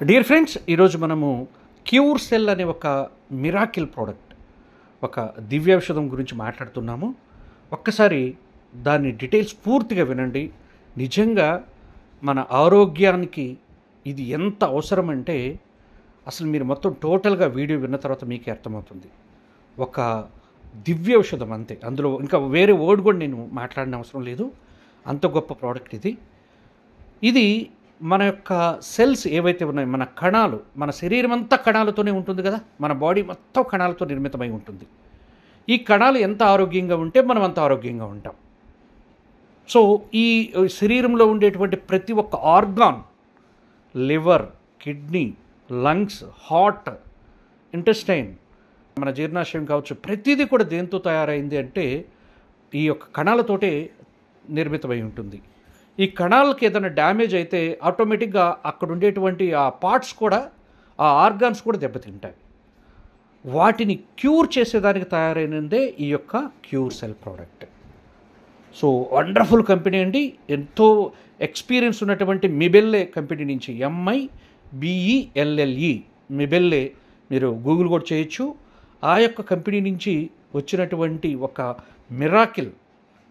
Dear friends, ఈరోజు మనము cure cell అనే ఒక మిరాకిల్ ప్రోడక్ట్, ఒక దివ్యౌషధం గురించి మాట్లాడుతున్నాము. ఒక్కసారి దాని డీటెయిల్స్ పూర్తిగా వినండి. నిజంగా మన ఆరోగ్యానికి ఇది ఎంత అవసరం అంటే అసలు మీరు మొత్తం టోటల్గా వీడియో విన్న తర్వాత మీకే అర్థమవుతుంది. ఒక దివ్యౌషధం అంతే, అందులో ఇంకా వేరే వర్డ్ కూడా నేను మాట్లాడిన అవసరం లేదు. అంత గొప్ప ప్రోడక్ట్ ఇది. ఇది మన యొక్క సెల్స్ ఏవైతే ఉన్నాయో, మన కణాలు, మన శరీరం అంతా కణాలతోనే ఉంటుంది కదా, మన బాడీ మొత్తం కణాలతో నిర్మితమై ఉంటుంది. ఈ కణాలు ఎంత ఆరోగ్యంగా ఉంటే మనం అంత ఆరోగ్యంగా ఉంటాం. సో ఈ శరీరంలో ఉండేటువంటి ప్రతి ఒక్క organ, liver, kidney, lungs, heart, intestine, మన జీర్ణాశయం కావచ్చు, ప్రతిదీ కూడా దేంతో తయారైంది అంటే ఈ యొక్క కణాలతోటే నిర్మితమై ఉంటుంది. ఈ కణాలకి ఏదైనా డ్యామేజ్ అయితే ఆటోమేటిక్గా అక్కడ ఉండేటువంటి ఆ పార్ట్స్ కూడా, ఆ ఆర్గాన్స్ కూడా దెబ్బతింటాయి. వాటిని క్యూర్ చేసేదానికి తయారైనదే ఈ యొక్క cure cell product. So wonderful company అండి. ఎంతో ఎక్స్పీరియన్స్ ఉన్నటువంటి మిబెల్లే కంపెనీ నుంచి, MIBELLE, మిబెల్లే, మీరు గూగుల్ కూడా చేయొచ్చు. ఆ యొక్క కంపెనీ నుంచి వచ్చినటువంటి ఒక మిరాకిల్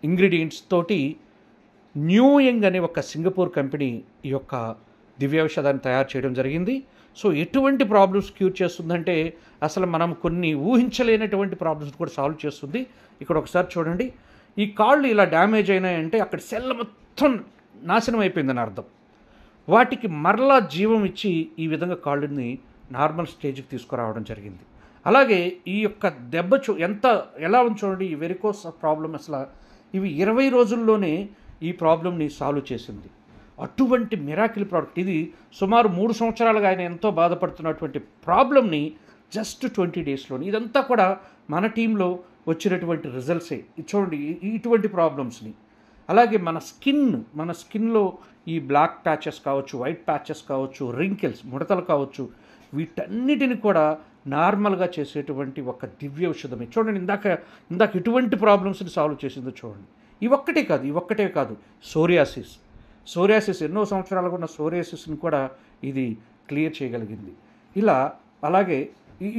ఇంగ్రీడియంట్స్ తోటి న్యూ యంగ్ అనే ఒక సింగపూర్ కంపెనీ ఈ యొక్క దివ్యౌషధాన్ని తయారు చేయడం జరిగింది. సో ఎటువంటి ప్రాబ్లమ్స్ క్యూర్ చేస్తుందంటే అసలు మనం కొన్ని ఊహించలేనటువంటి ప్రాబ్లమ్స్ కూడా సాల్వ్ చేస్తుంది. ఇక్కడ ఒకసారి చూడండి, ఈ కాళ్ళు ఇలా డ్యామేజ్ అయినాయంటే అక్కడ సెల్ మొత్తం నాశనం అయిపోయిందని అర్థం. వాటికి మరలా జీవం ఇచ్చి ఈ విధంగా కాళ్ళని నార్మల్ స్టేజ్కి తీసుకురావడం జరిగింది. అలాగే ఈ యొక్క దెబ్బ ఎలా ఉంది చూడండి. ఈ వెరికోస్ ప్రాబ్లం అసలు ఇవి 20 రోజుల్లోనే ఈ ప్రాబ్లమ్ని సాల్వ్ చేసింది. అటువంటి మిరాకిల్ ప్రోడక్ట్ ఇది. సుమారు 3 సంవత్సరాలుగా ఆయన ఎంతో బాధపడుతున్నటువంటి ప్రాబ్లమ్ని జస్ట్ 20 డేస్లోని, ఇదంతా కూడా మన టీంలో వచ్చినటువంటి రిజల్ట్సే. చూడండి ఇటువంటి ప్రాబ్లమ్స్ని. అలాగే మన స్కిన్లో ఈ బ్లాక్ ప్యాచెస్ కావచ్చు, వైట్ ప్యాచెస్ కావచ్చు, రింకిల్స్, ముడతలు కావచ్చు, వీటన్నిటిని కూడా నార్మల్గా చేసేటువంటి ఒక దివ్య ఔషధమే. చూడండి, ఇందాక ఇటువంటి ప్రాబ్లమ్స్ని సాల్వ్ చేసిందో చూడండి. ఇవొక్కటే కాదు, సోరియాసిస్ ఎన్నో సంవత్సరాలుగా ఉన్న సోరియాసిస్ని కూడా ఇది క్లియర్ చేయగలిగింది. అలాగే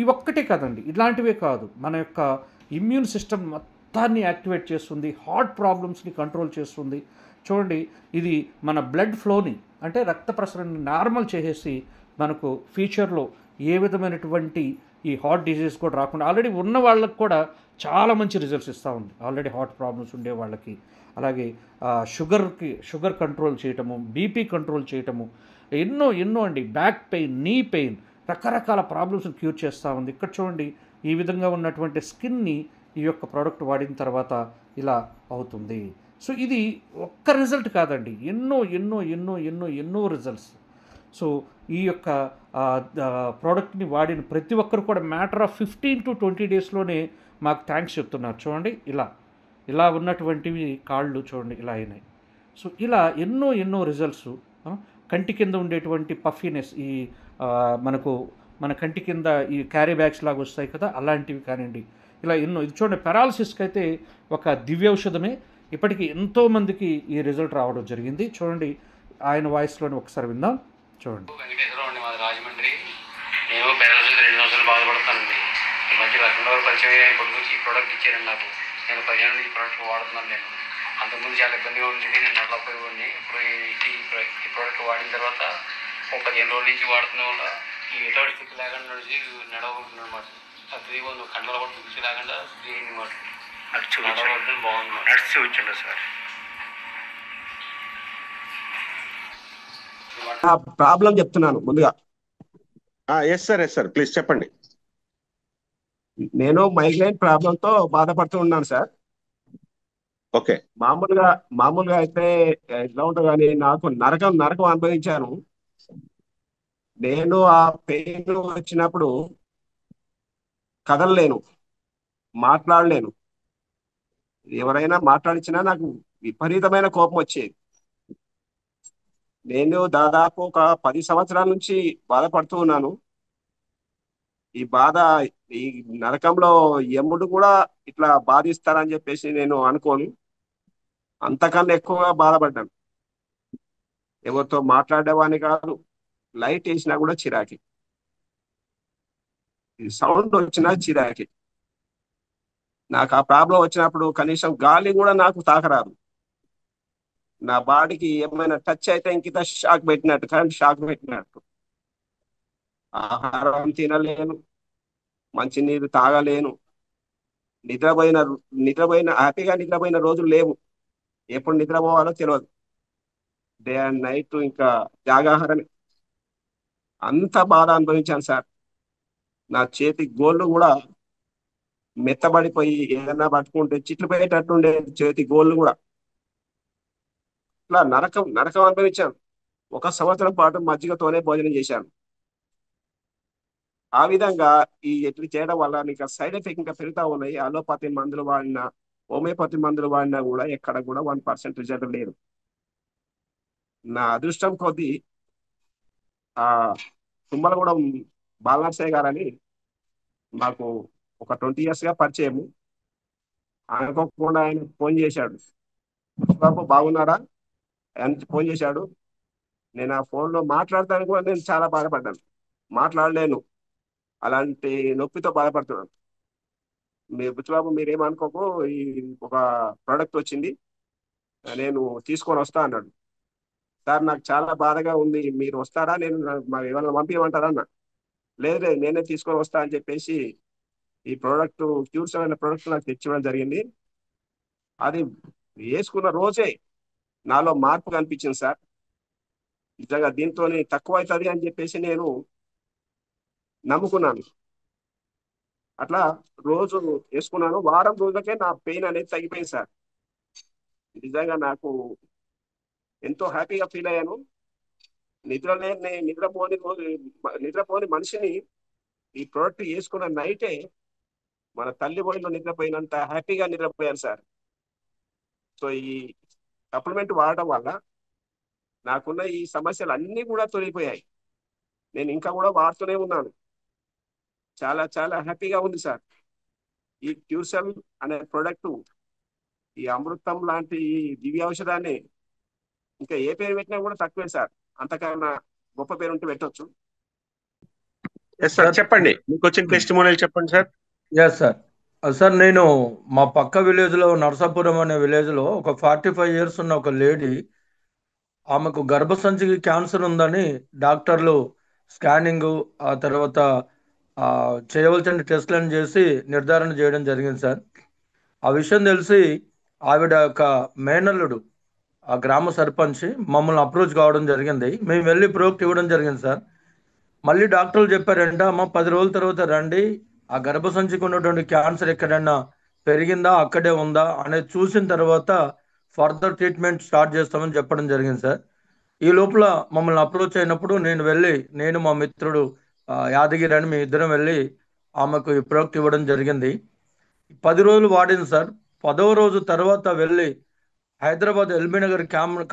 ఇవొక్కటే కాదండి, ఇలాంటివే కాదు, మన యొక్క ఇమ్యూన్ సిస్టమ్ మొత్తాన్ని యాక్టివేట్ చేస్తుంది, హార్ట్ ప్రాబ్లమ్స్ని కంట్రోల్ చేస్తుంది. చూడండి, ఇది మన బ్లడ్ ఫ్లోని, అంటే రక్త ప్రసరణని నార్మల్ చేసేసి మనకు ఫ్యూచర్లో ఏ విధమైనటువంటి ఈ హార్ట్ డిజీజ్ కూడా రాకుండా ఆల్రెడీ ఉన్న వాళ్ళకి కూడా చాలా మంచి రిజల్ట్స్ ఇస్తూ ఉంది. ఆల్రెడీ హార్ట్ ప్రాబ్లమ్స్ ఉండే వాళ్ళకి. అలాగే షుగర్ కంట్రోల్ చేయటము, బీపీ కంట్రోల్ చేయటము, ఎన్నో అండి, బ్యాక్ పెయిన్, నీ పెయిన్, రకరకాల ప్రాబ్లమ్స్ని క్యూర్ చేస్తూ ఉంది. ఇక్కడ చూడండి, ఈ విధంగా ఉన్నటువంటి స్కిన్ని ఈ యొక్క ప్రోడక్ట్ వాడిన తర్వాత ఇలా అవుతుంది. సో ఇది ఒక్క రిజల్ట్ కాదండి, ఎన్నో రిజల్ట్స్. సో ఈ యొక్క ప్రోడక్ట్ని వాడిన ప్రతి ఒక్కరు కూడా మ్యాటర్ ఆఫ్ 15 to 20 డేస్లోనే మాకు థ్యాంక్స్ చెప్తున్నారు. చూడండి, ఇలా ఉన్నటువంటివి కాళ్ళు చూడండి ఇలా అయినాయి. సో ఇలా ఎన్నో రిజల్ట్స్. కంటి కింద ఉండేటువంటి పఫీనెస్, ఈ మన కంటి కింద ఈ క్యారీ బ్యాగ్స్ లాగా వస్తాయి కదా, అలాంటివి కానివ్వండి, ఇలా ఇది చూడండి, పెరాలసిస్కి అయితే ఒక దివ్యౌషధమే. ఇప్పటికీ ఎంతోమందికి ఈ రిజల్ట్ రావడం జరిగింది. చూడండి, ఆయన వాయిస్లోని ఒకసారి విందాం. చూడండి. వెంకటేశ్వరరావు అండి, మాది రాజమండ్రి. నేను పేదలు 2 సంవత్సరాలు బాధపడతానండి. ఈ మధ్య లక్ష్మణ్ పరిచయం ఆయన కొట్టుకొచ్చి ఈ ప్రోడక్ట్ ఇచ్చారండి నాకు. నేను 10 ఏళ్ళ నుంచి ఈ ప్రోడక్ట్ వాడుతున్నాను. నేను అంతకుముందు చాలా ఇబ్బందిగా ఉండేది, నేను నడలేకపోయేవాడిని. ఇప్పుడు ఈ ప్రోడక్ట్ వాడిన తర్వాత ఒక 15 రోజుల నుంచి వాడుతున్న వల్ల ఈ ఎటువంటి స్థితి లేకుండా నడిచి నడవబడుతుంది అనమాట. ఫ్రీగా ఉంది, కండలు కూడా స్థితి లేకుండా ఫ్రీ అయింది అనమాట. నడవబడుతుంది, బాగుంది. నడిచి చూపించండి సార్. ప్రాబ్లం చెప్తున్నాను ముందుగా. ఎస్ సార్, ప్లీజ్ చెప్పండి. నేను మైగ్రేన్ ప్రాబ్లంతో బాధపడుతూ ఉన్నాను సార్. ఓకే. మామూలుగా అయితే ఎట్లా ఉంటుంది కానీ నాకు నరకం అనుభవించాను. నేను ఆ పెయిన్ వచ్చినప్పుడు కదలలేను, మాట్లాడలేను. ఎవరైనా మాట్లాడించినా నాకు విపరీతమైన కోపం వచ్చేది. నేను దాదాపు ఒక 10 సంవత్సరాల నుంచి బాధపడుతూ ఉన్నాను. ఈ నరకంలో యముడు కూడా ఇట్లా బాధిస్తారని చెప్పేసి నేను అనుకోను. అంతకన్నా ఎక్కువగా బాధపడ్డాను. ఎవరితో మాట్లాడేవాడిని కాదు, లైట్ వేసినా కూడా చిరాకి, సౌండ్ వచ్చినా చిరాకి. నాకు ఆ ప్రాబ్లం వచ్చినప్పుడు కనీసం గాలి కూడా నాకు తాకరాదు. నా బాడీకి ఏమైనా టచ్ అయితే ఇంకిత షాక్ పెట్టినట్టు, కరెంట్ షాక్ పెట్టినట్టు. ఆహారం తినలేను, మంచినీరు తాగలేను, నిద్రపోయిన నిద్రపోయిన హ్యాపీగా నిద్రపోయిన రోజులు లేవు. ఎప్పుడు నిద్రపోవాలో తెలియదు. డే అండ్ నైట్ ఇంకా జాగాహారమే. అంత బాధ అనుభవించాను సార్. నా చేతి గోళ్ళు కూడా మెత్తబడిపోయి ఏదన్నా పట్టుకుంటే చిట్లు పోయేటట్టుండే చేతి గోళ్ళు కూడా. ఇట్లా నరకం నరకం అనుభవించాను. 1 సంవత్సరం పాటు మజ్జిగతోనే భోజనం చేశాను. ఆ విధంగా ఇట్లా చేయడం వల్ల ఇంకా సైడ్ ఎఫెక్ట్ ఇంకా పెరుగుతా ఉన్నాయి. అలోపతి మందులు వాడినా, హోమియోపతి మందులు వాడినా కూడా ఎక్కడ కూడా 1% రిజల్ట్ లేదు. నా అదృష్టం కొద్దీ ఆ తుమ్మలగూడెం బాలనర్సయ్య గారని మాకు ఒక 20 years గా పరిచయము. అనుకోకుండా ఆయన ఫోన్ చేశాడు, బాబు బాగున్నారా అని ఫోన్ చేశాడు. నేను ఆ ఫోన్లో మాట్లాడతాను కూడా నేను చాలా బాధపడ్డాను. మాట్లాడలేను, అలాంటి నొప్పితో బాధపడుతున్నాను. బుచ్చిబాబు మీరేమనుకోకు, ఈ ఒక ప్రోడక్ట్ వచ్చింది, నేను తీసుకొని వస్తా అన్నాడు. సార్ నాకు చాలా బాధగా ఉంది, మీరు వస్తారా, నేను మరి ఏమైనా పంపించమంటారా అన్న. లేదు లేదు నేనే తీసుకొని వస్తా అని చెప్పేసి ఈ ప్రోడక్ట్ క్యూర్స్ అనే ప్రోడక్ట్ నాకు తెచ్చివ్వడం జరిగింది. అది వేసుకున్న రోజే నాలో మార్పు కనిపించింది సార్. నిజంగా దీంతో తక్కువ అవుతుంది అని చెప్పేసి నేను నమ్ముకున్నాను. అట్లా రోజు వేసుకున్నాను. వారం రోజులకే నా పెయిన్ అనేది తగ్గిపోయింది సార్. నిజంగా నాకు ఎంతో హ్యాపీగా ఫీల్ అయ్యాను. నిద్రపోని రోజు, నిద్రపోని మనిషిని ఈ ప్రోడక్ట్ వేసుకున్న నైటే మన తల్లి ఒడిలో నిద్రపోయినంత హ్యాపీగా నిద్రపోయాను సార్. సో ఈ సప్లిమెంట్ వాడడం వల్ల నాకున్న ఈ సమస్యలు అన్నీ కూడా తొలగిపోయాయి. నేను ఇంకా కూడా వాడుతూనే ఉన్నాను. చాలా చాలా హ్యాపీగా ఉంది సార్. ఈ క్యూర్సెల్ అనే ప్రోడక్ట్, ఈ అమృతం లాంటి ఈ దివ్య ఔషధాన్ని ఇంకా ఏ పేరు పెట్టినా కూడా తక్కువే సార్. అంతకన్నా గొప్ప పేరు ఉంటే పెట్టొచ్చు. ఎస్ సార్, సార్ చెప్పండి, మీకు వచ్చిన టెస్టిమోనియల్ చెప్పండి సార్. Yes sir. సార్ నేను మా పక్క విలేజ్లో నరసాపురం అనే విలేజ్లో ఒక 45 years ఉన్న ఒక లేడీ, ఆమెకు గర్భసంచికి క్యాన్సర్ ఉందని డాక్టర్లు స్కానింగ్ ఆ తర్వాత చేయవలసిన టెస్ట్లను చేసి నిర్ధారణ చేయడం జరిగింది సార్. ఆ విషయం తెలిసి ఆవిడ యొక్క మేనల్లుడు, ఆ గ్రామ సర్పంచ్ మమ్మల్ని అప్రోచ్ కావడం జరిగింది. మేము వెళ్ళి ప్రోక్ట్ ఇవ్వడం జరిగింది సార్. మళ్ళీ డాక్టర్లు చెప్పారంట, అమ్మ 10 రోజుల తర్వాత రండి, ఆ గర్భసంచికి ఉన్నటువంటి క్యాన్సర్ ఎక్కడైనా పెరిగిందా అక్కడే ఉందా అనేది చూసిన తర్వాత ఫర్దర్ ట్రీట్మెంట్ స్టార్ట్ చేస్తామని చెప్పడం జరిగింది సార్. ఈ లోపల మమ్మల్ని అప్రోచ్ అయినప్పుడు నేను మా మిత్రుడు యాదగిరి అని మీ ఇద్దరం వెళ్ళి ఆమెకు ఈ ప్రోడక్ట్ ఇవ్వడం జరిగింది. 10 రోజులు వాడింది సార్. 10వ రోజు తర్వాత వెళ్ళి హైదరాబాద్ ఎల్బీ నగర్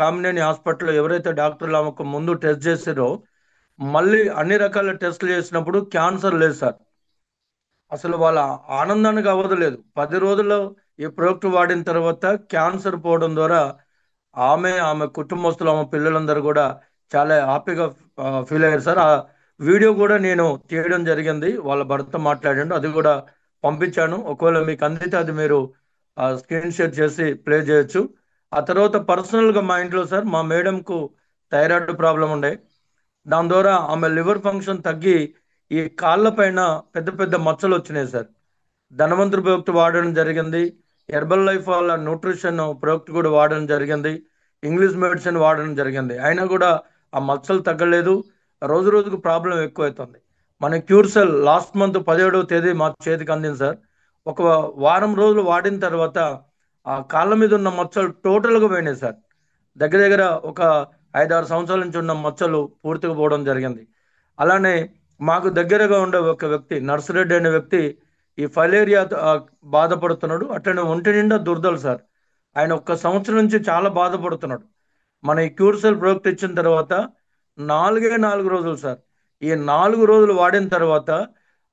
కామినేని హాస్పిటల్లో ఎవరైతే డాక్టర్లు ఆమెకు ముందు టెస్ట్ చేసారో మళ్ళీ అన్ని రకాల టెస్టులు చేసినప్పుడు క్యాన్సర్ లేదు సార్. అసలు వాళ్ళ ఆనందానికి అవ్వదు. 10 రోజుల్లో ఈ ప్రోడక్ట్ వాడిన తర్వాత క్యాన్సర్ పోవడం ద్వారా ఆమె కుటుంబస్తులు, ఆమె పిల్లలందరూ కూడా చాలా హ్యాపీగా ఫీల్ అయ్యారు సార్. ఆ వీడియో కూడా నేను తీయడం జరిగింది, వాళ్ళ భర్త మాట్లాడాడు, అది కూడా పంపించాను. ఒకవేళ మీకు అందితే అది మీరు స్క్రీన్ షేర్ చేసి ప్లే చేయొచ్చు. ఆ తర్వాత పర్సనల్గా మా ఇంట్లో సార్ మా మేడంకు థైరాయిడ్ ప్రాబ్లం ఉండే, దాని ద్వారా ఆమె లివర్ ఫంక్షన్ తగ్గి ఈ కాళ్ళ పైన పెద్ద పెద్ద మచ్చలు వచ్చినాయి సార్. ధనవంతరి ప్రోడక్ట్ వాడడం జరిగింది, హెర్బల్ లైఫ్ వాళ్ళ న్యూట్రిషన్ ప్రోడక్ట్ కూడా వాడడం జరిగింది, ఇంగ్లీష్ మెడిసిన్ వాడడం జరిగింది. అయినా కూడా ఆ మచ్చలు తగ్గలేదు. రోజు రోజుకు ప్రాబ్లం ఎక్కువవుతుంది. మన క్యూర్సెల్ లాస్ట్ మంత్ 17వ తేదీ మా చేతికి అందింది సార్. ఒక వారం రోజులు వాడిన తర్వాత ఆ కాళ్ళ మీద ఉన్న మచ్చలు టోటల్గా పోయినాయి సార్. దగ్గర దగ్గర ఒక 5-6 సంవత్సరాల నుంచి ఉన్న మచ్చలు పూర్తిగా పోవడం జరిగింది. అలానే మాకు దగ్గరగా ఉండే ఒక వ్యక్తి, నర్సిరెడ్డి అనే వ్యక్తి, ఈ ఫైలేరియా బాధపడుతున్నాడు. అట్లనే ఒంటి నిండా దురదలు సార్. ఆయన 1 సంవత్సరం నుంచి చాలా బాధపడుతున్నాడు. మన ఈ క్యూర్సెల్ ప్రోడక్ట్ ఇచ్చిన తర్వాత 4 రోజులు సార్. ఈ 4 రోజులు వాడిన తర్వాత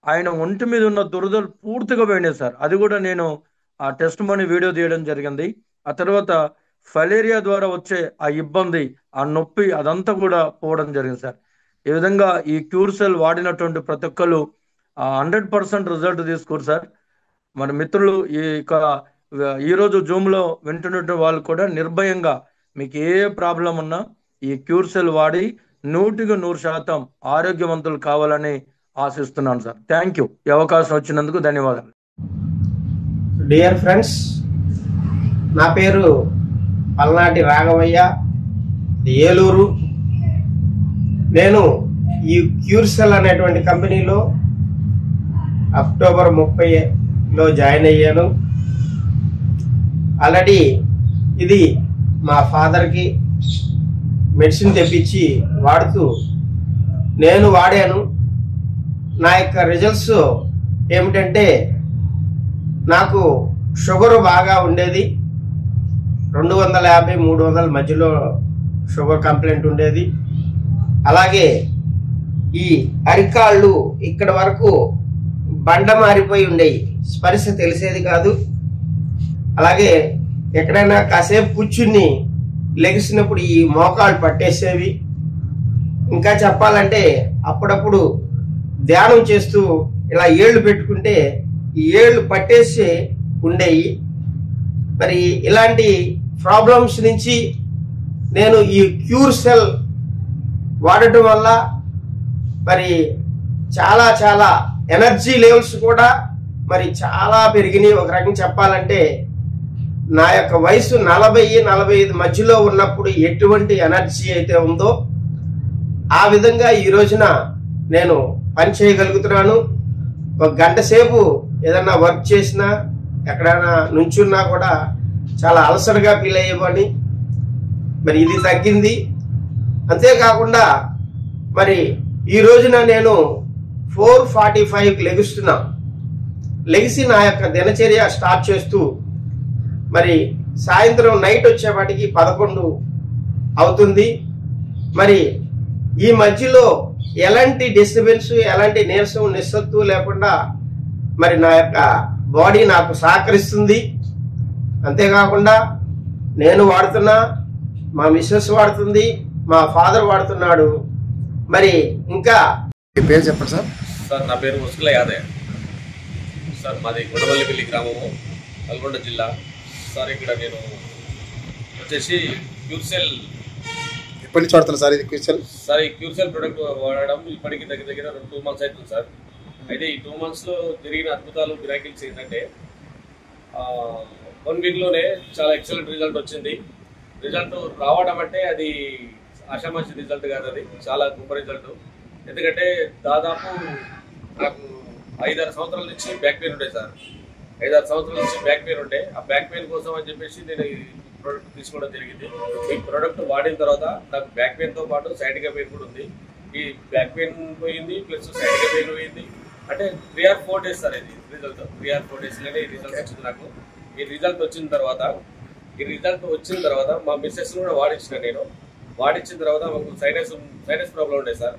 ఆయన ఒంటి మీద ఉన్న దురదలు పూర్తిగా పోయినాయి సార్. అది కూడా నేను ఆ టెస్ట్ మనీ వీడియో తీయడం జరిగింది. ఆ తర్వాత ఫైలేరియా ద్వారా వచ్చే ఆ ఇబ్బంది, ఆ నొప్పి అదంతా కూడా పోవడం జరిగింది సార్. ఈ విధంగా ఈ క్యూర్ సెల్ వాడినటువంటి ప్రతి ఒక్కరు 100% రిజల్ట్ తీసుకోరు సార్. మన మిత్రులు ఈరోజు జూమ్లో వింటున్న వాళ్ళు కూడా నిర్భయంగా మీకు ఏ ప్రాబ్లం ఉన్నా ఈ క్యూర్ సెల్ వాడి 100% ఆరోగ్యవంతులు కావాలని ఆశిస్తున్నాను సార్. Thank you. ఈ అవకాశం వచ్చినందుకు ధన్యవాదాలు. డియర్ ఫ్రెండ్స్, నా పేరు పల్నాటి రాఘవయ్య, ఏలూరు. నేను ఈ క్యూర్సెల్ అనేటువంటి కంపెనీలో అక్టోబర్ 30లో జాయిన్ అయ్యాను. ఆల్రెడీ ఇది మా ఫాదర్కి మెడిసిన్ తెప్పించి వాడుతూ నేను వాడాను. నా యొక్క రిజల్ట్స్ ఏమిటంటే, నాకు షుగర్ బాగా ఉండేది, 250-300 మధ్యలో షుగర్ కంప్లైంట్ ఉండేది. అలాగే ఈ అరికాళ్ళు ఇక్కడ వరకు బండ మారిపోయి ఉండేవి, స్పర్శ తెలిసేది కాదు. అలాగే ఎక్కడైనా కాసేపు కూర్చుని లెగిసినప్పుడు ఈ మోకాళ్ళు పట్టేసేవి. ఇంకా చెప్పాలంటే అప్పుడప్పుడు ధ్యానం చేస్తూ ఇలా ఏళ్ళు పెట్టుకుంటే ఈ ఏళ్ళు పట్టేసి ఉండేవి. మరి ఇలాంటి ప్రాబ్లమ్స్ నుంచి నేను ఈ క్యూర్ సెల్ వాడటం వల్ల మరి చాలా చాలా ఎనర్జీ లెవెల్స్ కూడా మరి చాలా పెరిగినాయి. ఒక రకంగా చెప్పాలంటే నా యొక్క వయసు 40-45 మధ్యలో ఉన్నప్పుడు ఎటువంటి ఎనర్జీ అయితే ఉందో ఆ విధంగా ఈ రోజున నేను పని చేయగలుగుతున్నాను. ఒక గంట సేపు ఏదన్నా వర్క్ చేసినా, ఎక్కడైనా నుంచున్నా కూడా చాలా అలసటగా ఫీల్ అయ్యేవాడిని. మరి ఇది తగ్గింది. అంతేకాకుండా మరి ఈ రోజున నేను 4:45కి లెగుస్తున్నా. లెగిసి నా యొక్క దినచర్య స్టార్ట్ చేస్తూ మరి సాయంత్రం నైట్ వచ్చేపాటికి 11 అవుతుంది. మరి ఈ మధ్యలో ఎలాంటి డిస్టర్బెన్స్, ఎలాంటి నీరసం, నిస్సత్తు లేకుండా మరి నా యొక్క బాడీ నాకు సహకరిస్తుంది. అంతేకాకుండా నేను వాడుతున్నా, మా మిస్సెస్ వాడుతుంది, మా ఫాదర్ వాడుతున్నాడు. మరి ఇంకా పేరు చెప్పండి సార్. సార్ నా పేరు ముస్కుల యాదయ్య సార్. మాది గుండవల్లిపల్లి గ్రామము, నల్గొండ జిల్లా సార్. ఇక్కడ నేను వచ్చేసి క్యూర్సెల్ ఎప్పటి నుంచి వాడుతున్నారు సార్ ఇది క్యూర్సెల్? సార్ ఈ క్యూర్సెల్ ప్రోడక్ట్ వాడడం ఇప్పటికి దగ్గర 2 months అవుతుంది సార్. అయితే ఈ 2 monthsలో జరిగిన అద్భుతాలు, మిరాకిల్స్ ఏంటంటే 1 weekలోనే చాలా ఎక్సలెంట్ రిజల్ట్ వచ్చింది. రిజల్ట్ రావడం అంటే అది ఆషామాషి రిజల్ట్ కాదు, అది చాలా గొప్ప రిజల్ట్. ఎందుకంటే దాదాపు నాకు 5-6 సంవత్సరాల నుంచి బ్యాక్ పెయిన్ ఉండే సార్. 5-6 సంవత్సరాల నుంచి బ్యాక్ పెయిన్ ఉంటే ఆ బ్యాక్ పెయిన్ కోసం అని చెప్పేసి నేను ఈ ప్రోడక్ట్ తీసుకోవడం జరిగింది. ఈ ప్రోడక్ట్ వాడిన తర్వాత నాకు బ్యాక్ పెయిన్తో పాటు సైడ్గా పెయిన్ కూడా ఉంది. ఈ బ్యాక్ పెయిన్ పోయింది, ప్లస్ సైడ్గా పెయిన్ పోయింది. అంటే 3 or 4 days సార్ ఇది రిజల్ట్. 3 or 4 daysలోనే ఈ రిజల్ట్ వచ్చింది నాకు. ఈ రిజల్ట్ వచ్చిన తర్వాత మా మిస్సెస్ కూడా వాడించిన నేను. వాడించిన తర్వాత మాకు సైనస్ ప్రాబ్లం ఉండే సార్.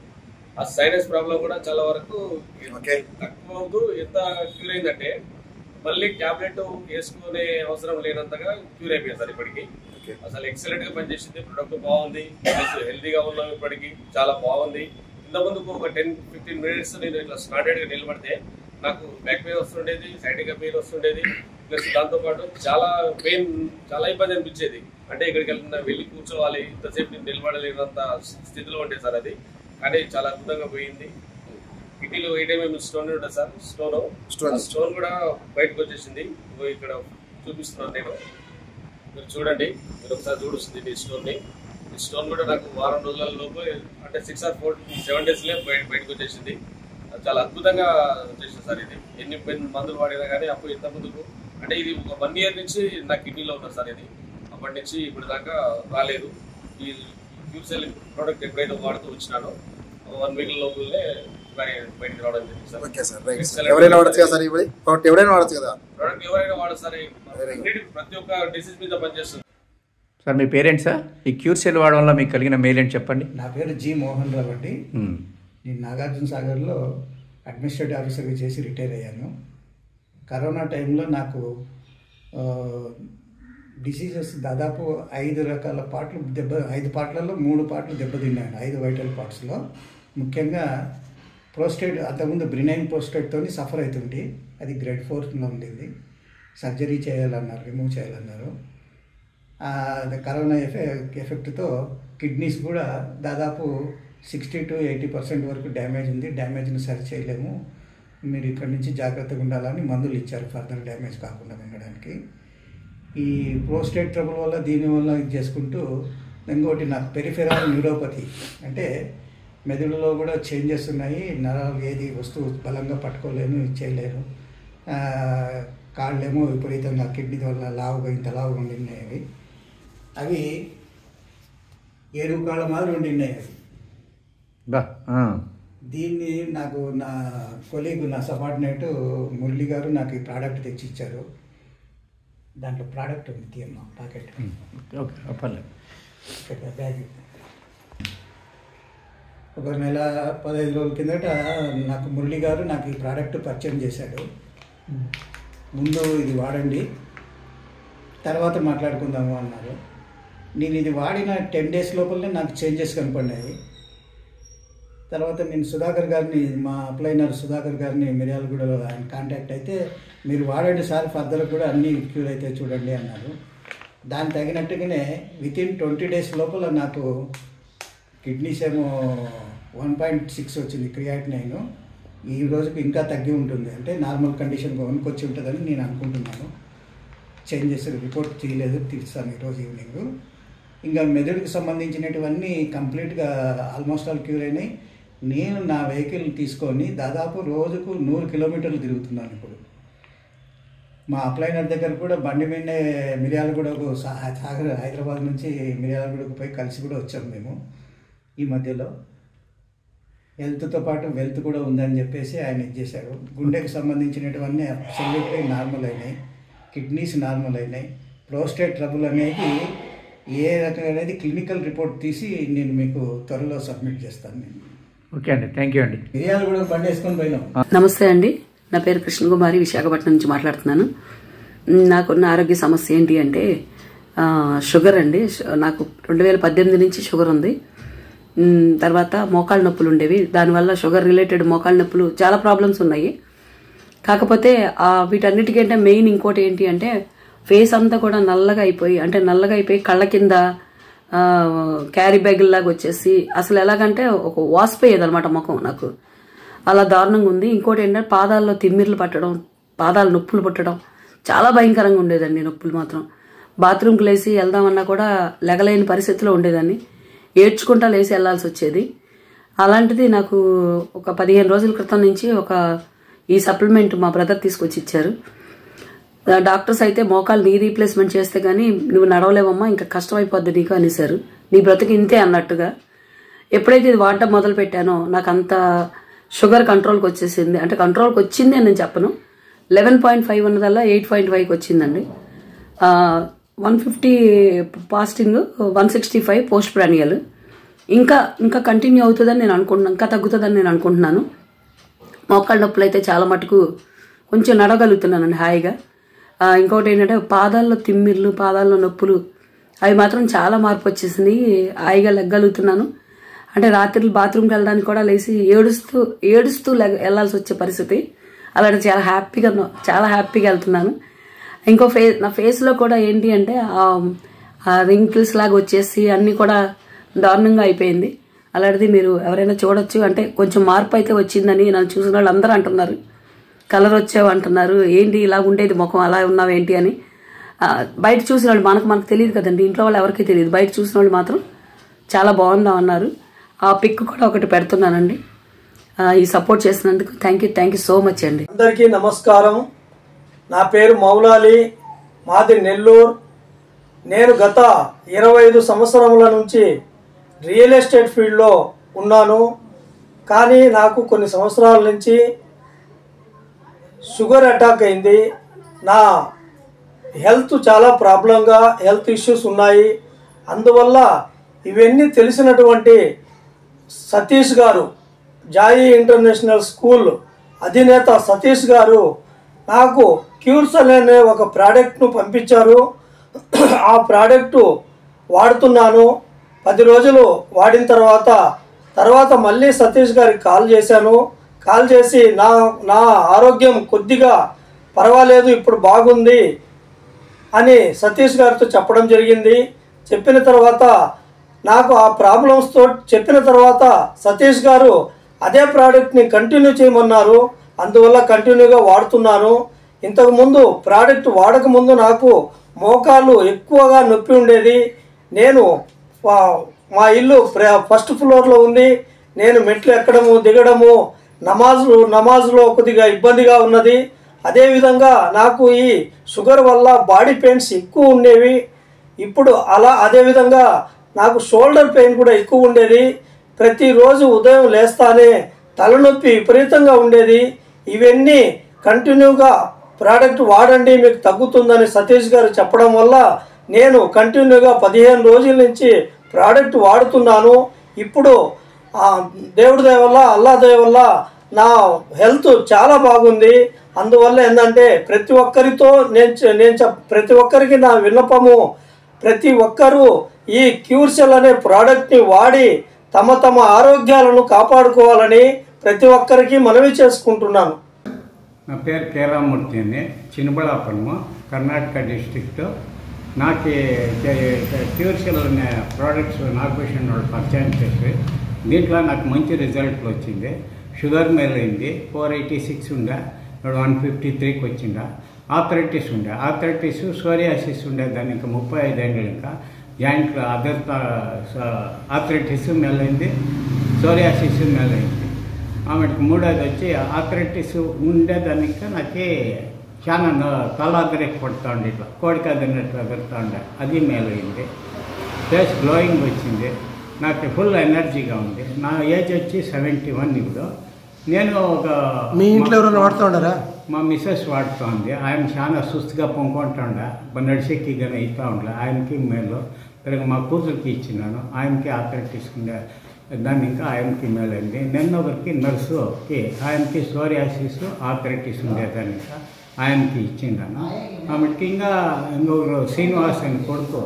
ఆ సైనస్ ప్రాబ్లం కూడా చాలా వరకు తక్కువ అవుతూ ఎంత క్యూర్ అయిందంటే మళ్ళీ ట్యాబ్లెట్ వేసుకునే అవసరం లేనంతగా క్యూర్ అయిపోయింది సార్. ఇప్పటికి అసలు ఎక్సలెంట్ గా పనిచేసింది. ప్రొడక్ట్ బాగుంది, హెల్తీగా ఉన్నాం, ఇప్పటికి చాలా బాగుంది. ఇంతకుముందుకు ఒక 10-15 minutes నేను ఇట్లా స్టాండర్డ్ గా నిలబడితే నాకు బ్యాక్ పెయిన్ వస్తుండేది, సైడ్గా పెయిన్ వస్తుండేది. ప్లస్ దాంతోపాటు చాలా ఇబ్బంది అనిపించేది. అంటే ఇక్కడికి వెళ్ళి కూర్చోవాలి, ఇంతసేపు నేను నిలబడలేనంత స్థితిలో ఉండే సార్ అది. కానీ చాలా అద్భుతంగా పోయింది. కిడ్నీలో 8 mm స్టోన్ ఉంటుంది సార్. స్టోన్ కూడా బయటకు వచ్చేసింది. ఇక్కడ చూపిస్తున్నాను నేను, మీరు చూడండి. మీరు ఒకసారి చూడుస్తుంది ఈ స్టోన్ని. ఈ స్టోన్ కూడా నాకు వారం రోజుల లోపు, అంటే 6 or 7 daysలో బయటకు వచ్చేసింది. చాలా అద్భుతంగా వచ్చేసింది సార్. ఇది ఎన్ని మందులు వాడినా కానీ అప్పుడు ఇంత ముందుకు, అంటే ఇది ఒక 1 year నుంచి నా కిడ్నీలో ఉన్నది సార్. ఇది అప్పటి నుంచి ఇప్పుడు దాకా రాలేదు. ఈ క్యూర్సెల్ ప్రోడక్ట్ ఎప్పుడైతే వాడుతూ వచ్చినానో 1 week లోపలనే బయటకు రావడం జరిగింది sir. Okay sir, right sir. ఎవరైనా వాడచ్చు కదా సార్? ఎవరైనా వాడచ్చు కదా ప్రోడక్ట్? ఎవరైనా వాడచ్చు సార్. ప్రతి ఒక్క డిసీజ్ మీద పనిచేస్తుంది సార్. మీ పేరెంట్స్ సార్ ఈ క్యూర్సెల్ వాడడం వల్ల మీకు కలిగిన మేలు ఏంటి చెప్పండి. నా పేరు జి మోహన్ రావు అండి. నేను నాగార్జున సాగర్లో అడ్మినిస్ట్రేటివ్ ఆఫీసర్గా చేసి రిటైర్ అయ్యాను. కరోనా టైంలో నాకు డిసీజెస్ దాదాపు 5 రకాల పార్ట్లు 5 పార్ట్లలో 3 పార్ట్లు దెబ్బతిన్నాను. 5 వైటల్ పార్ట్స్లో ముఖ్యంగా ప్రోస్టేట్ అంతకుముందు బ్రినైన్ ప్రోస్టేట్తో సఫర్ అవుతుంటే అది గ్రేడ్ 4లో ఉండింది. సర్జరీ చేయాలన్నారు, రిమూవ్ చేయాలన్నారు. కరోనా ఎఫెక్ట్తో కిడ్నీస్ కూడా దాదాపు 60 to 80% వరకు డ్యామేజ్ ఉంది. డ్యామేజ్ని సరి చేయలేము, మీరు ఇక్కడి నుంచి జాగ్రత్తగా ఉండాలని మందులు ఇచ్చారు ఫర్దర్ డ్యామేజ్ కాకుండా ఉండడానికి. ఈ ప్రోస్టేట్ ట్రబుల్ వల్ల దీనివల్ల ఇది చేసుకుంటూ ఇంకోటి నాకు పెరిఫెరల్ న్యూరోపతి అంటే మెదడులో కూడా చేంజెస్ ఉన్నాయి. నరాలు ఏది వస్తువు బలంగా పట్టుకోలేను, చేయలేరు. కాళ్ళేమో విపరీతంగా కిడ్నీ వల్ల లావుగా ఇంత లావుగా ఉండినాయి. అవి ఏనుగు కాళ్ళ మాదిరి ఉండినాయి అవి. దీన్ని నాకు నా కొలీగ్, నా సబార్డినేట్ మురళి గారు నాకు ఈ ప్రోడక్ట్ తెచ్చి ఇచ్చారు. దాంట్లో ప్రోడక్ట్ ఉంది, తీయమ్మ ప్యాకెట్. బ్యాగ్ ఒక నెల 15 రోజుల కిందట నాకు మురళి గారు నాకు ఈ ప్రోడక్ట్ పరిచయం చేశాడు. ముందు ఇది వాడండి, తర్వాత మాట్లాడుకుందాము అన్నారు. నేను ఇది వాడిన 10 days లోపలనే నాకు చేంజెస్ కనపడినాయి. తర్వాత నేను సుధాకర్ గారిని, మా అప్లైనర్ సుధాకర్ గారిని మిర్యాలగూడలో ఆయన కాంటాక్ట్ అయితే, మీరు వాడండి సార్, ఫర్దర్ కూడా అన్నీ క్యూర్ అయితే చూడండి అన్నారు. దానికి తగినట్టుగానే వితిన్ 20 days లోపల నాకు కిడ్నీస్ ఏమో 1.6 వచ్చింది క్రియాటినైన్. ఈ రోజుకి ఇంకా తగ్గి ఉంటుంది, అంటే నార్మల్ కండిషన్ 1కి వచ్చి ఉంటుందని నేను అనుకుంటున్నాను. చేంజెస్ రిపోర్ట్ తీయలేదు, తీస్తాను ఈరోజు ఈవినింగ్. ఇంకా మెదడుకు సంబంధించినటువన్నీ కంప్లీట్గా ఆల్మోస్ట్ ఆల్ క్యూర్ అయినాయి. నేను నా వెహికల్ తీసుకొని దాదాపు రోజుకు 100 kilometers తిరుగుతున్నాను ఇప్పుడు. మా అప్లైనర్ దగ్గర కూడా బండి మీదే మిర్యాలగూడకు సాగర్ హైదరాబాద్ నుంచి మిర్యాలగూడకు పోయి కలిసి కూడా వచ్చాము మేము. ఈ మధ్యలో హెల్త్తో పాటు వెల్త్ కూడా ఉందని చెప్పేసి ఆయన ఇచ్చేశారు. గుండెకు సంబంధించినటువన్నీ అబ్సల్యూట్లీ నార్మల్ అయినాయి, కిడ్నీస్ నార్మల్ అయినాయి. ప్రోస్టేట్ ట్రబుల్ అనేది ఏ రకం అనేది క్లినికల్ రిపోర్ట్ తీసి నేను మీకు త్వరలో సబ్మిట్ చేస్తాను. నేను ఓకే అండి, థ్యాంక్ యూ అండి. మిర్యాలు కూడా బండి వేసుకొని పోయినాం. నమస్తే అండి, నా పేరు కృష్ణకుమారి, విశాఖపట్నం నుంచి మాట్లాడుతున్నాను. నాకున్న ఆరోగ్య సమస్య ఏంటి అంటే షుగర్ అండి. నాకు 2018 నుంచి షుగర్ ఉంది. తర్వాత మోకాళ్ళ నొప్పులు ఉండేవి, దానివల్ల షుగర్ రిలేటెడ్ మోకాళ్ళ నొప్పులు చాలా ప్రాబ్లమ్స్ ఉన్నాయి. కాకపోతే వీటన్నిటికంటే మెయిన్ ఇంకోటి ఏంటి అంటే ఫేస్ అంతా కూడా నల్లగా అయిపోయి కళ్ళ కింద క్యారీ బ్యాగ్ లాగా వచ్చేసి అసలు ఎలాగంటే ఒక వాసిపోయేది అనమాట ముఖం. నాకు అలా దారుణంగా ఉంది. ఇంకోటి ఏంటంటే పాదాల్లో తిమ్మిర్లు పట్టడం, పాదాలు నొప్పులు పుట్టడం చాలా భయంకరంగా ఉండేదండి. నొప్పులు మాత్రం బాత్రూమ్కి లేచి వెళ్దామన్నా కూడా లెగలేని పరిస్థితిలో ఉండేదాన్ని, ఏడ్చుకుంటా లేచి వెళ్లాల్సి వచ్చేది. అలాంటిది నాకు ఒక 15 రోజుల క్రితం నుంచి ఈ సప్లిమెంట్ మా బ్రదర్ తీసుకొచ్చి ఇచ్చారు. డాక్టర్స్ అయితే మోకాలు నీ రీప్లేస్మెంట్ చేస్తే కానీ నువ్వు నడవలేవమ్మా, ఇంకా కష్టమైపోద్ది నీకు అనేసారు. నీ బ్రతుకు ఇంతే అన్నట్టుగా. ఎప్పుడైతే ఇది వాడటం మొదలు పెట్టానో నాకు అంత షుగర్ కంట్రోల్కి వచ్చేసింది. అంటే కంట్రోల్కి వచ్చింది అని నేను చెప్పను, 11.5 ఉన్నదల్లా 8.5కి వచ్చిందండి. 150 ఫాస్టింగ్, 165 పోస్ట్ ప్రానియల్. ఇంకా కంటిన్యూ అవుతుందని నేను అనుకుంటున్నాను, ఇంకా తగ్గుతుందని నేను అనుకుంటున్నాను. మోకాళ్ళ నొప్పులు అయితే చాలా మటుకు కొంచెం నడవగలుగుతున్నానండి హాయిగా. ఇంకొకటి ఏంటంటే పాదాల్లో తిమ్మిర్లు, పాదాల్లో నొప్పులు అవి మాత్రం చాలా మార్పు వచ్చేసింది. హాయిగా లెగ్గలుగుతున్నాను. అంటే రాత్రులు బాత్రూమ్కి వెళ్ళడానికి కూడా లేచి ఏడుస్తూ వెళ్ళాల్సి వచ్చే పరిస్థితి. అలాంటి చాలా హ్యాపీగా వెళ్తున్నాను. ఇంకో నా ఫేస్లో కూడా ఏంటి అంటే రింకిల్స్ లాగా వచ్చేసి అన్నీ కూడా దారుణంగా అయిపోయింది. అలాంటిది మీరు ఎవరైనా చూడొచ్చు. అంటే కొంచెం మార్పు అయితే వచ్చిందని నన్ను చూసిన వాళ్ళు అందరూ అంటున్నారు, కలర్ వచ్చావు అంటున్నారు, ఏంటి ఇలా ఉండేది ముఖం అలా ఉన్నావు ఏంటి అని. బయట చూసిన వాళ్ళు మనకు తెలియదు కదండి, ఇంట్లో వాళ్ళు ఎవరికీ తెలియదు. బయట చూసిన వాళ్ళు మాత్రం చాలా బాగుందాం అన్నారు. ఆ పిక్ కూడా ఒకటి పెడుతున్నానండి. ఈ సపోర్ట్ చేసినందుకు థ్యాంక్ యూ సో మచ్ అండి. అందరికీ నమస్కారం. నా పేరు మౌలాలి, మాది నెల్లూరు. నేను గత 25 సంవత్సరముల నుంచి రియల్ ఎస్టేట్ ఫీల్డ్లో ఉన్నాను. కానీ నాకు కొన్ని సంవత్సరాల నుంచి షుగర్ అటాక్ అయింది. నా హెల్త్ చాలా ప్రాబ్లంగా హెల్త్ ఇష్యూస్ ఉన్నాయి. అందువల్ల ఇవన్నీ తెలిసినటువంటి సతీష్ గారు, జాయి ఇంటర్నేషనల్ స్కూల్ అధినేత సతీష్ గారు నాకు క్యూర్సెల్ అనే ఒక ప్రోడక్ట్ను పంపించారు. ఆ ప్రోడక్టు వాడుతున్నాను. 10 రోజులు వాడిన తర్వాత తర్వాత మళ్ళీ సతీష్ గారికి కాల్ చేశాను. కాల్ చేసి నా ఆరోగ్యం కొద్దిగా పర్వాలేదు, ఇప్పుడు బాగుంది అని సతీష్ గారితో చెప్పడం జరిగింది. చెప్పిన తర్వాత నాకు ఆ ప్రాబ్లమ్స్తో చెప్పిన తర్వాత సతీష్ గారు అదే ప్రోడక్ట్ని కంటిన్యూ చేయమన్నారు. అందువల్ల కంటిన్యూగా వాడుతున్నాను. ఇంతకుముందు ప్రోడక్ట్ వాడకముందు నాకు మోకాళ్ళు ఎక్కువగా నొప్పి ఉండేది. నేను మా ఇల్లు ఫస్ట్ ఫ్లోర్లో ఉంది. నేను మెట్లు ఎక్కడము దిగడము నమాజ్లో కొద్దిగా ఇబ్బందిగా ఉన్నది. అదేవిధంగా నాకు ఈ షుగర్ వల్ల బాడీ పెయిన్స్ ఎక్కువ ఉండేవి. ఇప్పుడు అదేవిధంగా నాకు షోల్డర్ పెయిన్ కూడా ఎక్కువ ఉండేది. ప్రతిరోజు ఉదయం లేస్తానే తలనొప్పి విపరీతంగా ఉండేది. ఇవన్నీ కంటిన్యూగా ప్రోడక్ట్ వాడండి మీకు తగ్గుతుందని సతీష్ గారు చెప్పడం వల్ల నేను కంటిన్యూగా 15 రోజుల నుంచి ప్రోడక్ట్ వాడుతున్నాను. ఇప్పుడు దేవుడి దయ వల్ల అల్లా దయ వల్ల నా హెల్త్ చాలా బాగుంది. అందువల్ల ఏంటంటే ప్రతి ఒక్కరికి నా విన్నపము, ప్రతి ఒక్కరూ ఈ క్యూర్సెల్ అనే ప్రోడక్ట్ని వాడి తమ ఆరోగ్యాలను కాపాడుకోవాలని ప్రతి ఒక్కరికి మనవి చేసుకుంటున్నాను. నా పేరు కేరామూర్తి అండి, చిన్నబళ్ళాపురము, కర్ణాటక డిస్ట్రిక్ట్. నాకు క్యూర్సెల్ అనే ప్రోడక్ట్స్ నాగభూషణ్ వాళ్ళు పరిచయం చేసి దీంట్లో నాకు మంచి రిజల్ట్లు వచ్చింది. షుగర్ మేల్ అయింది, 486 ఉండే, 153కి వచ్చిందా. ఆర్థరైటిస్ సోరియాసిస్ ఉండే, దాన్ని ఇంకా 35 ఏళ్ళు ఇంకా జాయింట్లో ఆర్థరైటిస్ మేలైంది, సోరియాసిస్ మేలైంది. ఆమెకి మూడోది వచ్చి ఆర్థరైటిస్ ఉండేదానికి నాకు చాలా తల అదరికి పడుతూ ఉండే, ఇట్లా కోడికి అదినట్టు అదురుతూ ఉండే, అది మేలైంది. ఫేస్ గ్లోయింగ్ వచ్చింది, నాకు ఫుల్ ఎనర్జీగా ఉంది. నా ఏజ్ వచ్చి 71 ఇప్పుడు. నేను మీ ఇంట్లో ఎవరైనా వాడుతూ ఉండరా? మా మిస్సెస్ వాడుతూ ఉంది. ఆయన చాలా సుస్తుగా పొంగుకుంటూ ఉండే, నడిచెక్కి కానీ అవుతూ ఉండే. ఆయనకి మేలు. తిరిగి మా కూతురికి ఇచ్చినాను, ఆయనకి ఆర్థరైటిస్ ఉండే, దాన్ని ఇంకా ఆయనకి మేలైంది. నిన్న ఒకరికి నర్సుకి ఆయనకి సోరియాసిస్ ఆర్థరైటిస్ ఉండేదానికి ఆయనకి ఇచ్చిండాను. ఆమెకి ఇంకొకరు శ్రీనివాస్ అని కొడుకు,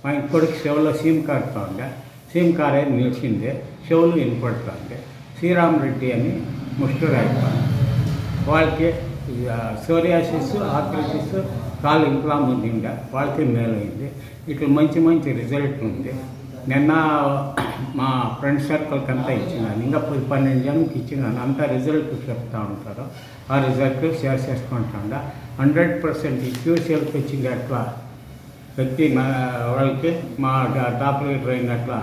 ఆయన కొడుకు చెవులో సీమ్ కాడుతూ ఉండే, సీమ్ కార్ అయితే నిలిచింది, చెవులు వినపడుతూ ఉండే. శ్రీరామరెడ్డి అని ముష్టిరాయిప, వాళ్ళకి సోరియాసిస్ ఆర్థరైటిస్ కాలు ఇంప్లామ్ ఉంది, వాళ్ళకి మేలైంది. ఇట్లా మంచి రిజల్ట్ ఉంది. నిన్న మా ఫ్రెండ్ సర్కిల్కి అంతా ఇచ్చినాను, ఇంకా 12 జనానికి ఇచ్చినాను. అంతా రిజల్ట్ చెప్తూ ఉంటారు, ఆ రిజల్ట్ షేర్ చేసుకుంటా ఉండా. 100% ఈ క్యూసీఎల్కి వచ్చింది. అట్లా ప్రతి వాళ్ళకి మా టాప్ లీడర్ అయినట్లా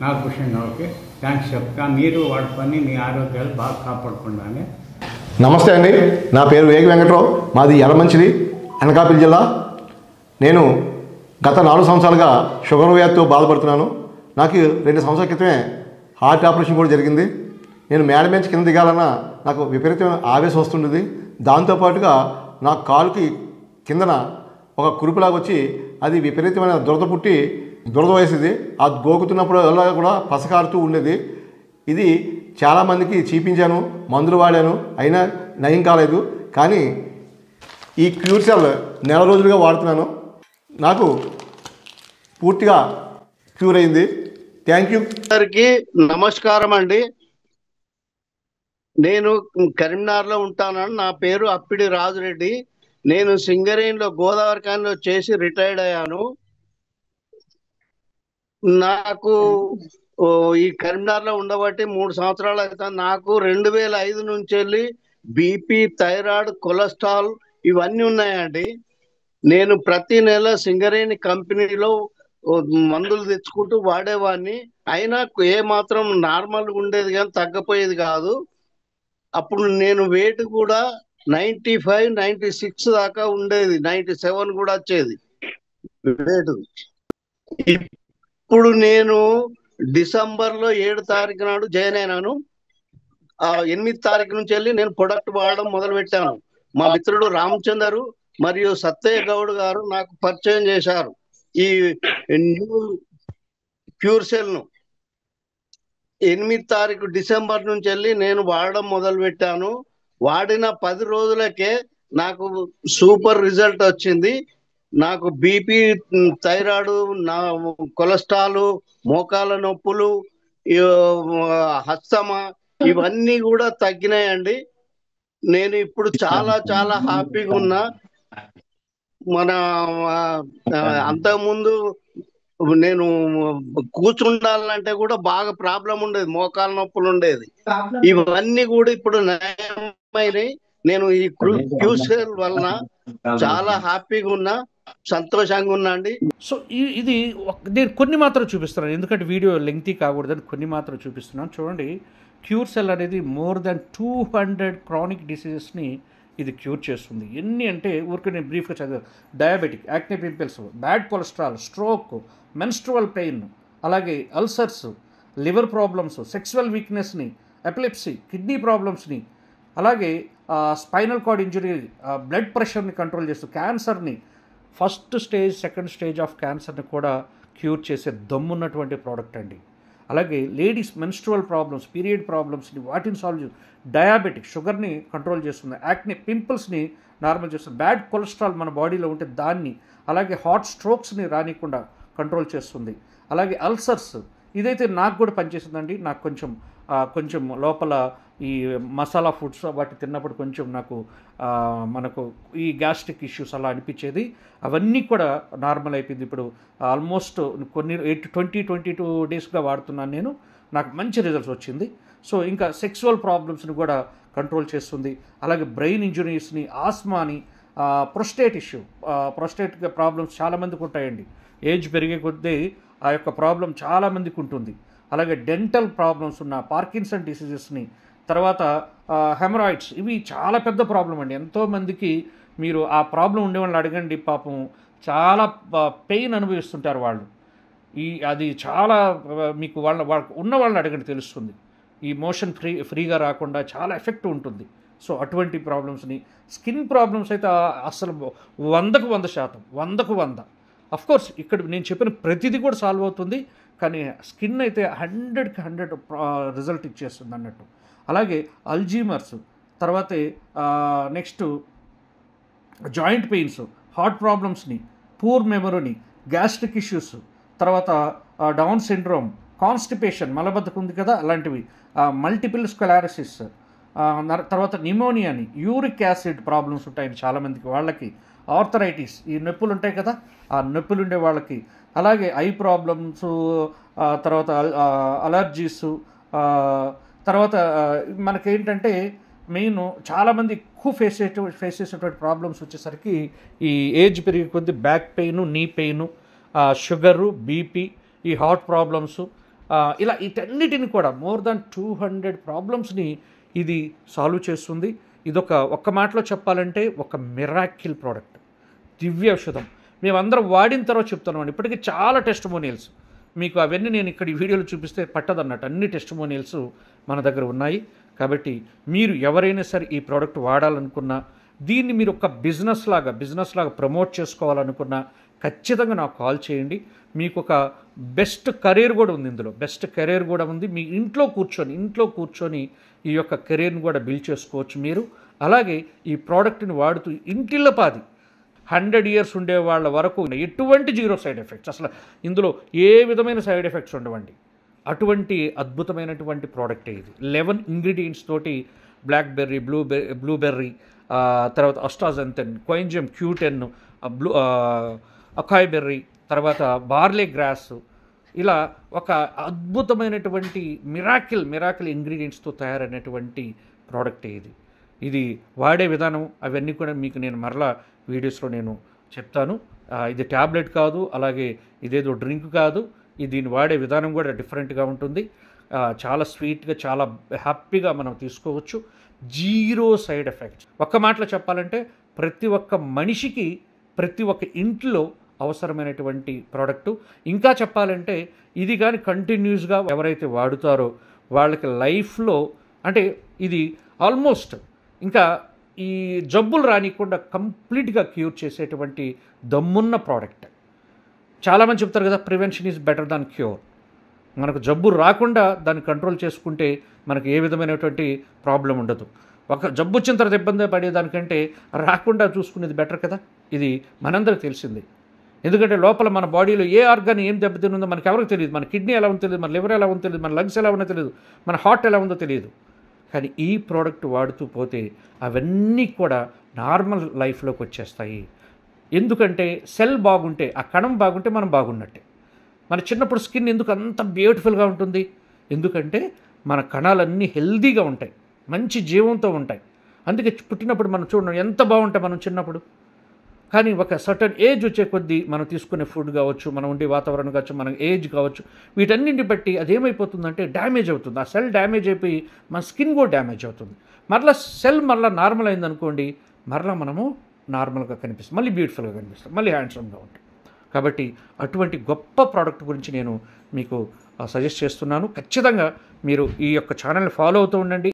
నాగభూషణ్ వాళ్ళకి థ్యాంక్స్ చెప్తా. మీరు వాడుకొని మీ ఆరోగ్యాలు బాగా కాపాడుకున్నాను. నమస్తే అండి, నా పేరు వేగి వెంకట్రావు, మాది యలమంచిలి, అనకాపల్లి జిల్లా. నేను గత 4 సంవత్సరాలుగా షుగర్ వ్యాధితో బాధపడుతున్నాను. నాకు 2 సంవత్సరాల క్రితమే హార్ట్ ఆపరేషన్ కూడా జరిగింది. నేను మేడ నుంచి కింద దిగాలన్నా నాకు విపరీతమైన ఆవేశం వస్తుండేది. దాంతోపాటుగా నా కాలుకి కిందన ఒక కురుపులాగా వచ్చి అది విపరీతమైన దురద వేసేది. ఆ గోకుతున్నప్పుడు వల్ల కూడా పసకారుతూ ఉండేది. ఇది చాలామందికి చూపించాను, మందులు వాడాను, అయినా నయం కాలేదు. కానీ ఈ క్యూర్సెల్ నెల రోజులుగా వాడుతున్నాను, నాకు పూర్తిగా క్యూర్ అయింది. Thank you. అందరికీ నమస్కారం అండి. నేను కరీంనగర్లో ఉంటానని. నా పేరు అప్పిడి రాజురెడ్డి. నేను సింగరేణిలో గోదావరి ఖనిలో చేసి రిటైర్డ్ అయ్యాను. నాకు ఈ కరీంనగర్లో ఉండబట్టి 3 సంవత్సరాలు అవుతాను. నాకు 2005 నుంచి వెళ్ళి బీపీ, థైరాయిడ్, కొలెస్ట్రాల్ ఇవన్నీ ఉన్నాయండి. నేను ప్రతి నెల సింగరేణి కంపెనీలో మందులు తెచ్చుకుంటూ వాడేవాడిని. అయినా ఏ మాత్రం నార్మల్ ఉండేది కానీ తగ్గపోయేది కాదు. అప్పుడు నేను వెయిట్ కూడా 95, 96 దాకా ఉండేది, 97 కూడా వచ్చేది వెయిట్. ఇప్పుడు నేను డిసెంబర్లో 7 తారీఖు నాడు జాయిన్ అయినాను. 8 తారీఖు నుంచి వెళ్ళి నేను ప్రొడక్ట్ వాడడం మొదలు పెట్టాను. మా మిత్రుడు రామచందరు మరియు సత్తయ్య గౌడ్ గారు నాకు పరిచయం చేశారు ఈ న్యూ క్యూర్సెల్ ను. 8 తారీఖు డిసెంబర్ నుంచి వెళ్ళి నేను వాడడం మొదలు పెట్టాను. వాడిన 10 రోజులకే నాకు సూపర్ రిజల్ట్ వచ్చింది. నాకు బీపీ, థైరాయిడ్, కొలెస్ట్రాల్, మోకాల నొప్పులు ఈ, హస్తమా ఇవన్నీ కూడా తగ్గినాయండి. నేను ఇప్పుడు చాలా చాలా హ్యాపీగా ఉన్నా. మన అంతకుముందు నేను కూర్చుండాలంటే కూడా బాగా ప్రాబ్లం ఉండేది, మోకాలు నొప్పులు ఉండేది. ఇవన్నీ కూడా ఇప్పుడు నయమైనాయి. నేను ఈ క్యూసెల్ వలన చాలా హ్యాపీగా ఉన్నా, సంతోషంగా ఉన్నా అండి. సో ఇది నేను కొన్ని మాత్రం చూపిస్తున్నాను, ఎందుకంటే వీడియో లెంగ్తీ కాకూడదని కొన్ని మాత్రం చూపిస్తున్నాను. చూడండి, క్యూర్ సెల్ అనేది మోర్ దాన్ 200 క్రానిక్ డిసీజెస్ని ఇది క్యూర్ చేస్తుంది. ఎన్ని అంటే ఊరికి నేను బ్రీఫ్గా చదివాను. Diabetic, acne pimples, bad cholesterol, stroke, menstrual pain, అలాగే అల్సర్స్, లివర్ ప్రాబ్లమ్స్, సెక్సువల్ వీక్నెస్ని, ఎపిలెప్సీ, కిడ్నీ ప్రాబ్లమ్స్ని, అలాగే స్పైనల్ కార్డ్ ఇంజరీ, బ్లడ్ ప్రెషర్ని కంట్రోల్ చేస్తూ క్యాన్సర్ని, first stage second stage of క్యాన్సర్ని కూడా క్యూర్ చేసే దమ్మున్నటువంటి ప్రోడక్ట్ అండి. అలాగే లేడీస్ మెన్స్ట్రువల్ ప్రాబ్లమ్స్, పీరియడ్ ప్రాబ్లమ్స్ని వాటిని సాల్వ్ చేస్తుంది. డయాబెటిక్, షుగర్ని కంట్రోల్ చేస్తుంది. యాక్నే పింపుల్స్ని నార్మల్ చేస్తుంది. బ్యాడ్ కొలెస్ట్రాల్ మన బాడీలో ఉంటే దాన్ని, అలాగే హార్ట్ స్ట్రోక్స్ని రానికుండా కంట్రోల్ చేస్తుంది. అలాగే అల్సర్స్, ఇదైతే నాకు కూడా పనిచేసిందండి. నాకు కొంచెం లోపల ఈ మసాలా ఫుడ్స్ వాటి తిన్నప్పుడు కొంచెం నాకు మనకు ఈ గ్యాస్ట్రిక్ ఇష్యూస్ అలా అనిపించేది, అవన్నీ కూడా నార్మల్ అయిపోయింది. ఇప్పుడు ఆల్మోస్ట్ కొన్ని 22 డేస్గా వాడుతున్నాను నేను. నాకు మంచి రిజల్ట్స్ వచ్చింది. సో ఇంకా సెక్సువల్ ప్రాబ్లమ్స్ని కూడా కంట్రోల్ చేస్తుంది. అలాగే బ్రెయిన్ ఇంజురీస్ని, ఆస్మాని, ప్రొస్టేట్ ఇష్యూ, ప్రొస్టేట్ ప్రాబ్లమ్స్ చాలామందికి ఉంటాయండి. ఏజ్ పెరిగే కొద్దీ ఆ యొక్క ప్రాబ్లం చాలామందికి ఉంటుంది. అలాగే డెంటల్ ప్రాబ్లమ్స్ ఉన్న, పార్కిన్సన్ డిసీజెస్ని, తర్వాత హెమరాయిడ్స్, ఇవి చాలా పెద్ద ప్రాబ్లం అండి. ఎంతోమందికి మీరు ఆ ప్రాబ్లం ఉండే వాళ్ళని అడగండి, పాపం చాలా పెయిన్ అనుభవిస్తుంటారు వాళ్ళు. అది చాలా మీకు వాళ్ళకు ఉన్న వాళ్ళని అడగండి తెలుస్తుంది. ఈ మోషన్ ఫ్రీగా రాకుండా చాలా ఎఫెక్ట్ ఉంటుంది. సో అటువంటి ప్రాబ్లమ్స్ని, స్కిన్ ప్రాబ్లమ్స్ అయితే అసలు 100కు 100%, 100కు 100. అఫ్కోర్స్ ఇక్కడ నేను చెప్పిన ప్రతిదీ కూడా సాల్వ్ అవుతుంది, కానీ స్కిన్ అయితే 100కి 100 రిజల్ట్ ఇచ్చేస్తుంది అన్నట్టు. అలాగే అల్జీమర్స్, తర్వాత నెక్స్ట్ జాయింట్ పెయిన్స్, హార్ట్ ప్రాబ్లమ్స్ని, పూర్ మెమరీని, గ్యాస్ట్రిక్ ఇష్యూస్, తర్వాత డౌన్ సిండ్రోమ్, కాన్స్టిపేషన్, మలబద్ధకం ఉంది కదా అలాంటివి, మల్టిపుల్ స్క్లెరోసిస్, తర్వాత నిమోనియాని, యూరిక్ యాసిడ్ ప్రాబ్లమ్స్ ఉంటాయండి చాలామందికి, వాళ్ళకి ఆర్థరైటిస్, ఈ నొప్పులు ఉంటాయి కదా ఆ నొప్పులు ఉండే వాళ్ళకి, అలాగే ఐ ప్రాబ్లమ్స్, తర్వాత అలర్జీస్, తర్వాత మనకేంటంటే మెయిన్ చాలామంది ఎక్కువ ఫేస్ చేసేటువంటి ప్రాబ్లమ్స్ వచ్చేసరికి ఈ ఏజ్ పెరిగే కొద్ది back pain, knee pain, sugar, BP, ఈ హార్ట్ ప్రాబ్లమ్స్, ఇలా వీటన్నిటిని కూడా మోర్ దాన్ 200 ప్రాబ్లమ్స్ని ఇది సాల్వ్ చేస్తుంది. ఒక్క మాటలో చెప్పాలంటే ఒక మిరాకిల్ ప్రోడక్ట్, దివ్య ఔషధం. మేమందరం వాడిన తర్వాత చెప్తున్నాం. ఇప్పటికీ చాలా టెస్టిమోనియల్స్ మీకు అవన్నీ నేను ఇక్కడ ఈ వీడియోలో చూపిస్తే పట్టదన్నట్టు అన్ని టెస్టిమోనియల్స్ మన దగ్గర ఉన్నాయి. కాబట్టి మీరు ఎవరైనా సరే ఈ ప్రోడక్ట్ వాడాలనుకున్నా, దీన్ని మీరు ఒక బిజినెస్ లాగా ప్రమోట్ చేసుకోవాలనుకున్నా ఖచ్చితంగా నాకు కాల్ చేయండి. మీకు ఒక బెస్ట్ కెరీర్ కూడా ఉంది, ఇందులో బెస్ట్ కెరీర్ కూడా ఉంది. మీ ఇంట్లో కూర్చొని ఈ యొక్క కెరీర్ని కూడా బిల్డ్ చేసుకోవచ్చు మీరు. అలాగే ఈ ప్రోడక్ట్ని వాడుతూ ఇంటిల్లపాది 100 years ఉండే వాళ్ళ వరకు ఎటువంటి జీరో సైడ్ ఎఫెక్ట్స్, అసలు ఇందులో ఏ విధమైన సైడ్ ఎఫెక్ట్స్ ఉండవండి. అటువంటి అద్భుతమైనటువంటి ప్రోడక్ట్ ఇది. 11 ఇంగ్రీడియంట్స్ తోటి బ్లాక్బెర్రీ, బ్లూబెర్రీ, తర్వాత అస్టాజంతెన్, క్వైంజియం Q10, అకాయ్ బెర్రీ, తర్వాత బార్లే గ్రాస్, ఇలా ఒక అద్భుతమైనటువంటి మిరాకిల్ ఇంగ్రీడియంట్స్తో తయారైనటువంటి ప్రోడక్ట్ ఇది వాడే విధానం అవన్నీ కూడా మీకు నేను మరలా వీడియోస్లో నేను చెప్తాను. ఇది ట్యాబ్లెట్ కాదు, అలాగే ఇదేదో డ్రింక్ కాదు. దీన్ని వాడే విధానం కూడా డిఫరెంట్గా ఉంటుంది. చాలా స్వీట్గా, చాలా హ్యాపీగా మనం తీసుకోవచ్చు. Zero side effects. ఒక్క మాటలో చెప్పాలంటే ప్రతి ఒక్క మనిషికి, ప్రతి ఒక్క ఇంట్లో అవసరమైనటువంటి ప్రోడక్టు. ఇంకా చెప్పాలంటే ఇది కానీ కంటిన్యూస్గా ఎవరైతే వాడుతారో వాళ్ళకి లైఫ్లో అంటే ఇది ఆల్మోస్ట్ ఇంకా ఈ జబ్బులు రానికుండా కంప్లీట్గా క్యూర్ చేసేటువంటి దమ్మున్న ప్రోడక్ట్. చాలామంది చెప్తారు కదా, prevention is better than cure. మనకు జబ్బు రాకుండా దాన్ని కంట్రోల్ చేసుకుంటే మనకు ఏ విధమైనటువంటి ప్రాబ్లం ఉండదు. ఒక జబ్బు వచ్చిన తర్వాత ఇబ్బంది పడేదానికంటే రాకుండా చూసుకునేది బెటర్ కదా. ఇది మనందరికి తెలిసింది. ఎందుకంటే లోపల మన బాడీలో ఏ ఆర్గాన్ ఏం దెబ్బతిందో మనకి ఎవరికి తెలియదు. మన కిడ్నీ ఎలా ఉందో తెలియదు, మన లివర్ ఎలా ఉందో తెలియదు, మన లంగ్స్ ఎలా ఉందో తెలియదు, మన హార్ట్ ఎలా ఉందో తెలియదు. కానీ ఈ ప్రోడక్ట్ వాడుతూ పోతే అవన్నీ కూడా నార్మల్ లైఫ్లోకి వచ్చేస్తాయి. ఎందుకంటే సెల్ బాగుంటే, ఆ కణం బాగుంటే మనం బాగున్నట్టే. మన చిన్నప్పుడు స్కిన్ ఎందుకు అంత బ్యూటిఫుల్గా ఉంటుంది? ఎందుకంటే మన కణాలన్నీ హెల్దీగా ఉంటాయి, మంచి జీవంతో ఉంటాయి. అందుకే పుట్టినప్పుడు మనం చూడండి ఎంత బాగుంటాయి మనం చిన్నప్పుడు. కానీ ఒక సర్టన్ ఏజ్ వచ్చే కొద్దీ మనం తీసుకునే ఫుడ్ కావచ్చు, మనం ఉండే వాతావరణం కావచ్చు, మన ఏజ్ కావచ్చు, వీటన్నింటి బట్టి అదేమైపోతుందంటే డ్యామేజ్ అవుతుంది. ఆ సెల్ డ్యామేజ్ అయిపోయి మన స్కిన్ కూడా డ్యామేజ్ అవుతుంది. మరలా సెల్ మరలా నార్మల్ అయిందనుకోండి, మరలా మనము నార్మల్గా కనిపిస్తాం, మళ్ళీ బ్యూటిఫుల్గా కనిపిస్తాం, మళ్ళీ హ్యాండ్సమ్గా ఉంటాం. కాబట్టి అటువంటి గొప్ప ప్రోడక్ట్ గురించి నేను మీకు సజెస్ట్ చేస్తున్నాను. ఖచ్చితంగా మీరు ఈ యొక్క ఛానల్ని ఫాలో అవుతూ ఉండండి.